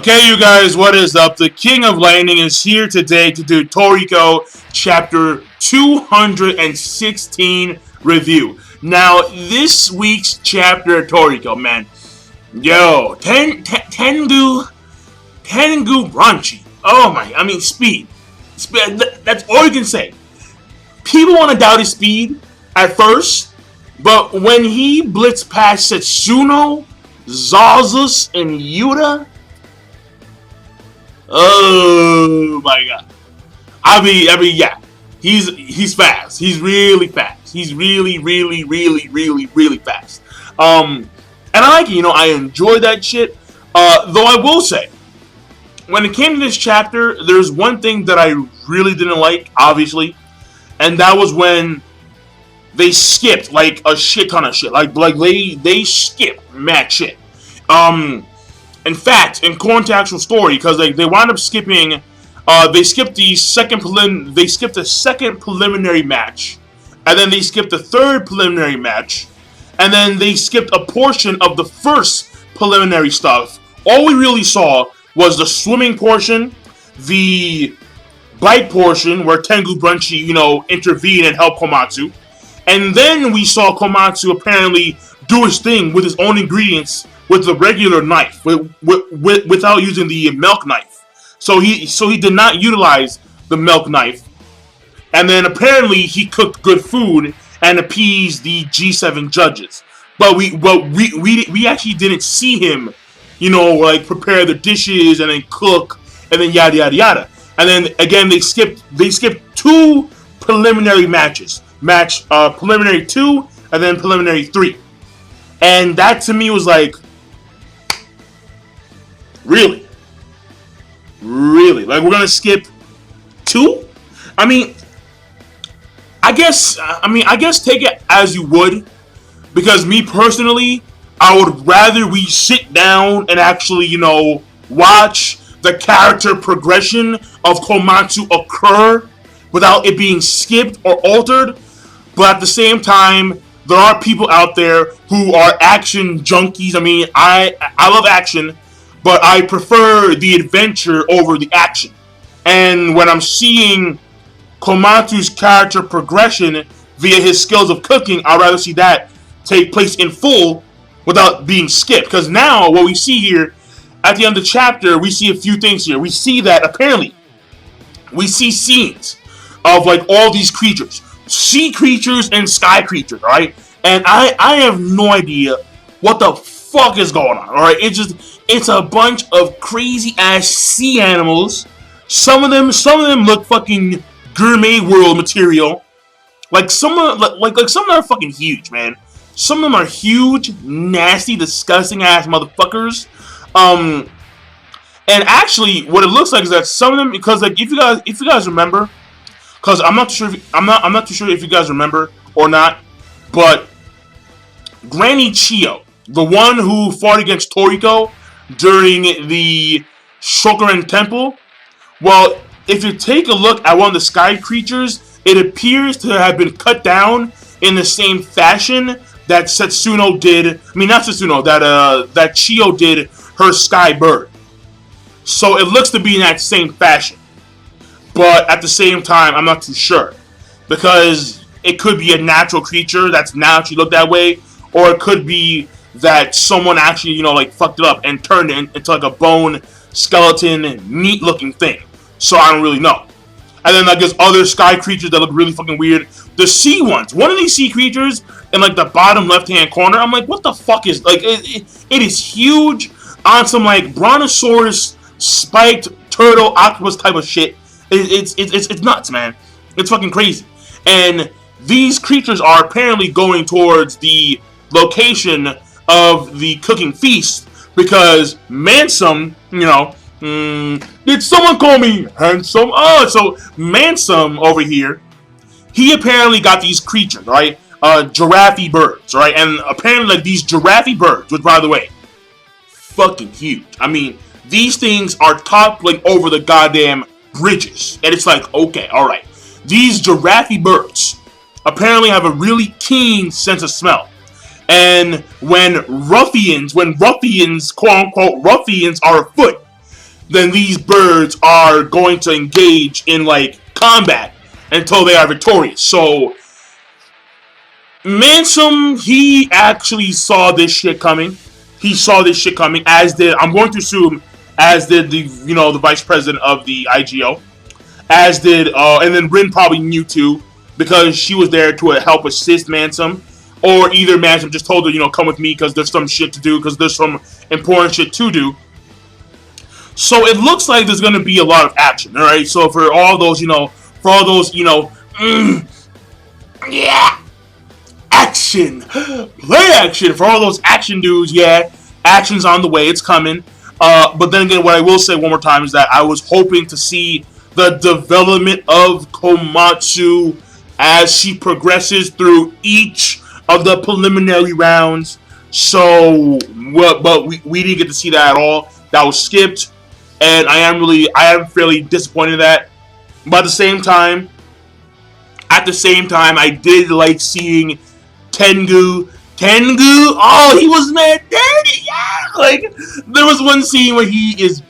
Okay, you guys, what is up? The King of Lightning is here today to do Toriko Chapter 216 review. Now, this week's chapter of Toriko, man. Yo, Tangu Brunchy. Oh my, I mean, speed. That's all you can say. People want to doubt his speed at first, but when he blitzed past Setsuno, Zazus, and Yuta, oh my god. I mean, yeah. He's fast. He's really fast. He's really fast. And I like it, I enjoy that shit. Though I will say, when it came to this chapter, there's one thing that I really didn't like, obviously. And that was when they skipped like a shit ton of shit. Like they skipped mad shit. In fact, in according to actual story, because they wound up skipping, they skipped the second preliminary match, and then they skipped the third preliminary match, and then they skipped a portion of the first preliminary stuff. All we really saw was the swimming portion, the bike portion where Tangu Brunchy, intervened and helped Komatsu, and then we saw Komatsu apparently do his thing with his own ingredients with the regular knife, without using the milk knife. So he did not utilize the milk knife. And then apparently he cooked good food and appeased the G7 judges. But we actually didn't see him, like prepare the dishes and then cook and then yada yada yada. And then again they skipped two preliminary matches. Preliminary 2 and then preliminary 3. And that to me was like, Really? Like, we're gonna skip 2? I guess take it as you would, because me personally, I would rather we sit down and actually, watch the character progression of Komatsu occur without it being skipped or altered. But at the same time, there are people out there who are action junkies. I love action, but I prefer the adventure over the action. And when I'm seeing Komatsu's character progression via his skills of cooking, I'd rather see that take place in full without being skipped. Because now, what we see here, at the end of the chapter, we see a few things here. We see that, apparently, we see scenes of, like, all these creatures. Sea creatures and sky creatures, alright? And I have no idea what the fuck is going on, alright? It's a bunch of crazy ass sea animals. Some of them look fucking gourmet world material. Like some of them are fucking huge, man. Some of them are huge, nasty, disgusting ass motherfuckers. And actually, what it looks like is that some of them, because like if you guys remember, because I'm not too sure if you guys remember or not, but Granny Chio, the one who fought against Toriko during the Shokuren Temple, well, if you take a look at one of the sky creatures, it appears to have been cut down in the same fashion that Setsuno did. Not Setsuno, that Chio did her sky bird. So it looks to be in that same fashion. But at the same time, I'm not too sure, because it could be a natural creature that's naturally looked that way, or it could be that someone actually, like fucked it up and turned it into like a bone, skeleton, meat looking thing. So I don't really know. And then like there's other sky creatures that look really fucking weird. The sea ones. One of these sea creatures in like the bottom left hand corner, I'm like, what the fuck is, like, it is huge on some like brontosaurus spiked turtle octopus type of shit. It's nuts, man. It's fucking crazy. And these creatures are apparently going towards the location of the cooking feast, because Mansum, did someone call me handsome? Oh, so Mansum over here, he apparently got these creatures, right? Giraffe birds, right? And apparently, like, these giraffe birds, which, by the way, fucking huge. These things are toppling over the goddamn bridges. And it's like, okay, alright. These giraffe birds apparently have a really keen sense of smell. And when ruffians, quote unquote ruffians, are afoot, then these birds are going to engage in like combat until they are victorious. So Mansum, he actually saw this shit coming. He saw this shit coming, as did, I'm going to assume, as did the, the vice president of the IGO, as did, and then Rin probably knew too, because she was there to help assist Mansum, or either Mansum just told her, come with me because there's some shit to do, because there's some important shit to do. So it looks like there's going to be a lot of action, alright? So for all those, yeah, action, play action, for all those action dudes, yeah, action's on the way, it's coming. But then again, what I will say one more time is that I was hoping to see the development of Komatsu as she progresses through each of the preliminary rounds. So, but we didn't get to see that at all. That was skipped, and I am fairly disappointed in that. But at the same time, I did like seeing Tengu, oh, he was mad dirty, yeah! Like, there was one scene where he is,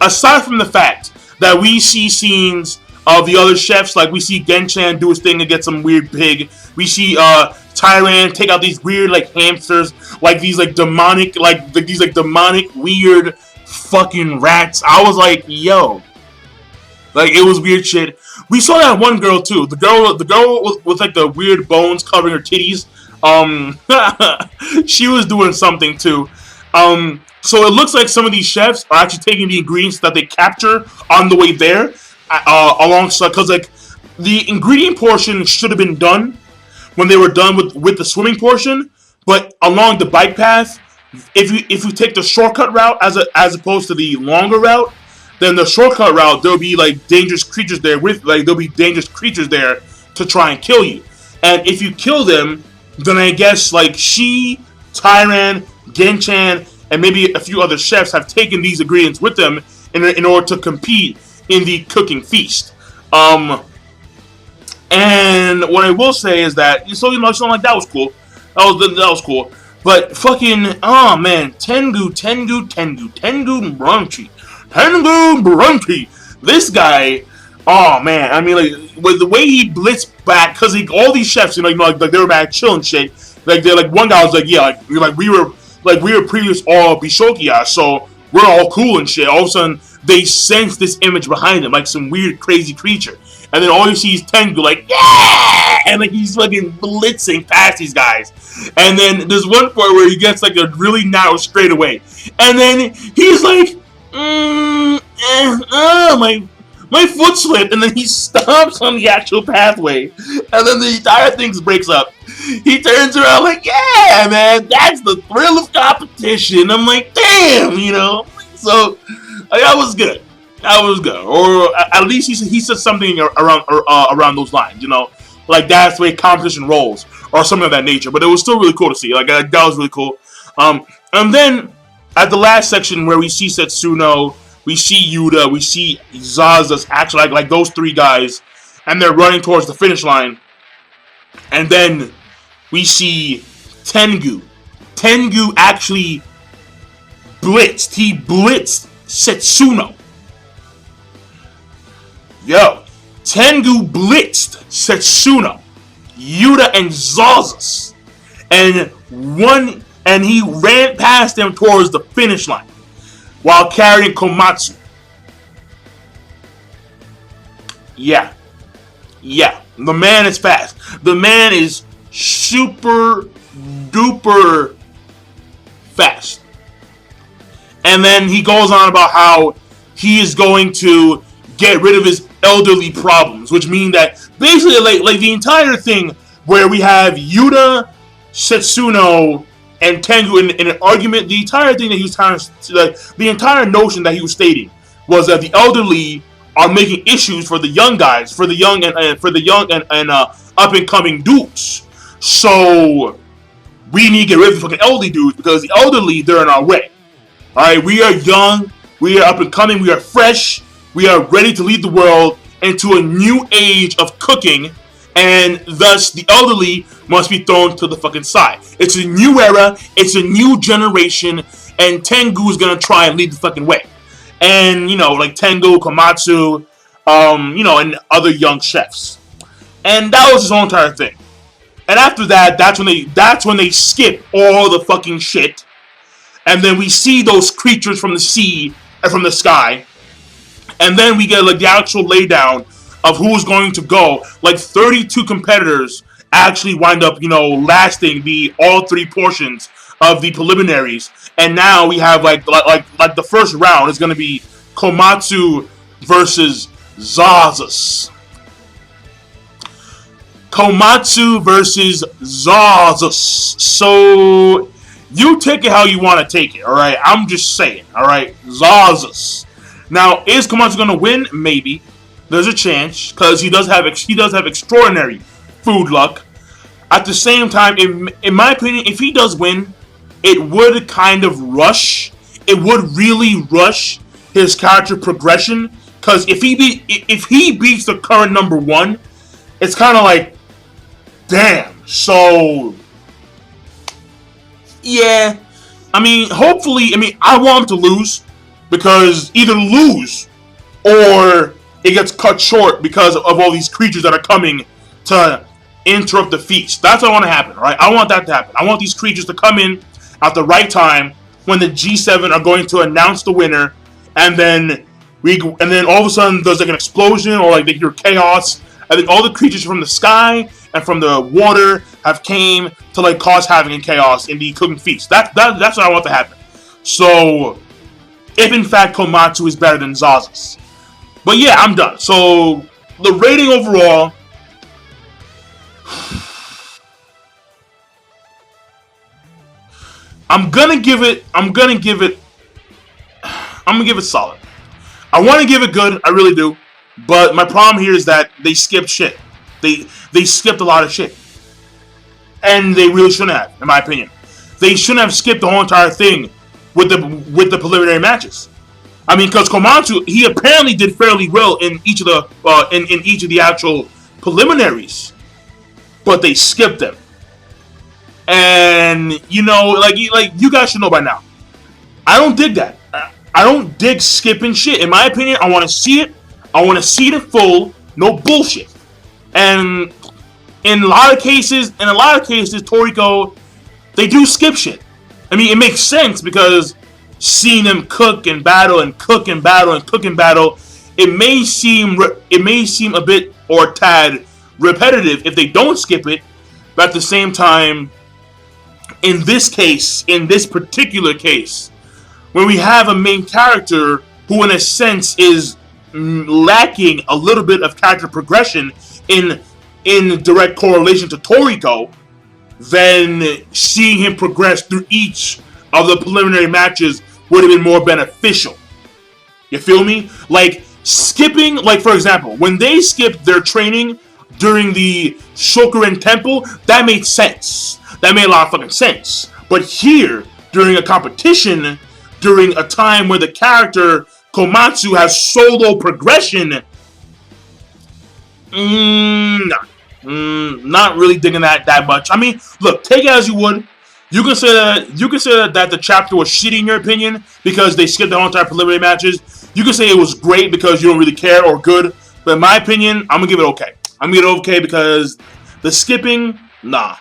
aside from the fact that we see scenes of the other chefs, like we see Genchan do his thing and get some weird pig, we see, Tyran take out these weird, like, hamsters, like these, like, demonic, weird fucking rats. I was like, yo. Like, it was weird shit. We saw that one girl, too. The girl with like, the weird bones covering her titties. She was doing something, too. So it looks like some of these chefs are actually taking the ingredients that they capture on the way there, alongside, because, like, the ingredient portion should have been done when they were done with the swimming portion, but along the bike path, if you take the shortcut route as opposed to the longer route, then the shortcut route, there'll be like dangerous creatures there to try and kill you. And if you kill them, then I guess like she, Tyran, Genchan, and maybe a few other chefs have taken these ingredients with them in order to compete in the cooking feast. And what I will say is that, something like that was cool. That was cool. But fucking, oh man, Tengu Brunchi. This guy, oh man, I mean, like, with the way he blitzed back, because all these chefs, like they were back chilling shit. Like, they're like, one guy was like, yeah, we were previous all Bishokia, so we're all cool and shit. All of a sudden, they sense this image behind him, like some weird, crazy creature. And then all you see is Tengu, like, yeah! And like he's fucking blitzing past these guys. And then there's one point where he gets like a really narrow straightaway. And then he's like, my foot slipped. And then he stomps on the actual pathway. And then the entire thing breaks up. He turns around like, yeah, man, that's the thrill of competition. I'm like, damn, So, that was good. That was good, or at least he said something around those lines, like that's the way competition rolls, or something of that nature. But it was still really cool to see. Like that was really cool. And then at the last section where we see Setsuno, we see Yuta, we see Zaza's actually like those three guys, and they're running towards the finish line. And then we see Tengu. Tengu actually blitzed. He blitzed Setsuno. Yo, Tengu blitzed Setsuno, Yuta, and Zazas, and he ran past them towards the finish line while carrying Komatsu. Yeah, the man is fast. The man is super duper fast. And then he goes on about how he is going to get rid of his elderly problems, which mean that basically like the entire thing where we have Yuta, Setsuno, and Tengu in an argument, the entire thing that he was trying to, the entire notion that he was stating was that the elderly are making issues for the young guys, for the young and up and coming dudes. So we need to get rid of the fucking elderly dudes because the elderly, they're in our way. All right, we are young, we are up and coming, we are fresh. We are ready to lead the world into a new age of cooking, and thus the elderly must be thrown to the fucking side. It's a new era, it's a new generation, and Tengu is gonna try and lead the fucking way. and like Tangu, Komatsu, and other young chefs. And that was his whole entire thing. And after that, that's when they skip all the fucking shit, and then we see those creatures from the sea and from the sky, and then we get like the actual laydown of who's going to go. Like 32 competitors actually wind up, lasting the all three portions of the preliminaries, and now we have like the first round is going to be Komatsu versus Zazus. Komatsu versus Zazus. So you take it how you want to take it, all right? I'm just saying, all right? Zazus. Now, is Komatsu going to win? Maybe. There's a chance because he does have extraordinary food luck. At the same time, in my opinion, if he does win, it would kind of rush. It would really rush his character progression, because if he beats the current number one, it's kind of like, damn. So yeah, hopefully, I want him to lose, because either lose or it gets cut short because of all these creatures that are coming to interrupt the feast. That's what I want to happen, right? I want that to happen. I want these creatures to come in at the right time when the G7 are going to announce the winner, and then all of a sudden there's like an explosion, or like they hear chaos, and then all the creatures from the sky and from the water have came to like cause havoc and chaos in the cooking feast. That's what I want to happen. So if in fact Komatsu is better than Zazus. But yeah, I'm done. So the rating overall, I'm gonna give it solid. I want to give it good, I really do. But my problem here is that they skipped shit. They skipped a lot of shit, and they really shouldn't have, in my opinion. They shouldn't have skipped the whole entire thing with the preliminary matches. Because Komatsu, he apparently did fairly well in each of the actual preliminaries, but they skipped them. And like you guys should know by now, I don't dig that. I don't dig skipping shit. In my opinion, I want to see it. I want to see it in full. No bullshit. And in a lot of cases, Toriko, they do skip shit. It makes sense, because seeing them cook and battle and cook and battle and cook and battle, it may seem a bit or a tad repetitive if they don't skip it. But at the same time, in this particular case, when we have a main character who in a sense is lacking a little bit of character progression in direct correlation to Toriko, then seeing him progress through each of the preliminary matches would have been more beneficial. You feel me? Like skipping, like for example, when they skipped their training during the Shokuren Temple, that made sense. That made a lot of fucking sense. But here, during a competition, during a time where the character Komatsu has solo progression, not really digging that much. Look, take it as you would. You can say that the chapter was shitty in your opinion because they skipped the whole entire preliminary matches. You can say it was great because you don't really care, or good. But in my opinion, I'm gonna give it okay. I'm gonna give it okay because the skipping, nah.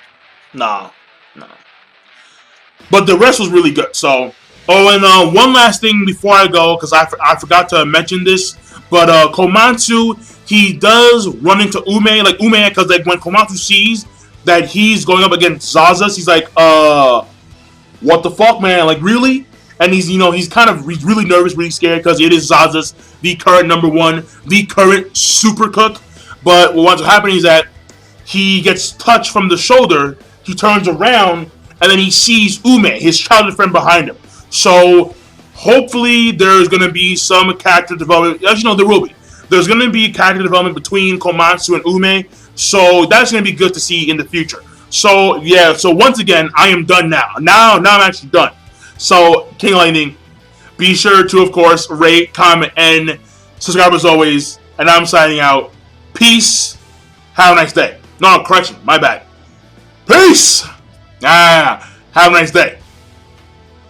But the rest was really good. So, and one last thing before I go, because I forgot to mention this, but Komatsu, he does run into Ume, because when Komatsu sees that he's going up against Zazus, he's like, what the fuck, man? Like, really? And he's really nervous, really scared, because it is Zazus, the current number one, the current super cook. But what winds up happening is that he gets touched from the shoulder, he turns around, and then he sees Ume, his childhood friend, behind him. So, hopefully, there's going to be some character development. As you know, there will be. There's going to be character development between Komatsu and Ume. So, that's going to be good to see in the future. So, yeah. So, once again, I am done now. Now I'm actually done. So, King Lightning, be sure to, of course, rate, comment, and subscribe as always. And I'm signing out. Peace. Have a nice day. No, correction. My bad. Peace. Have a nice day.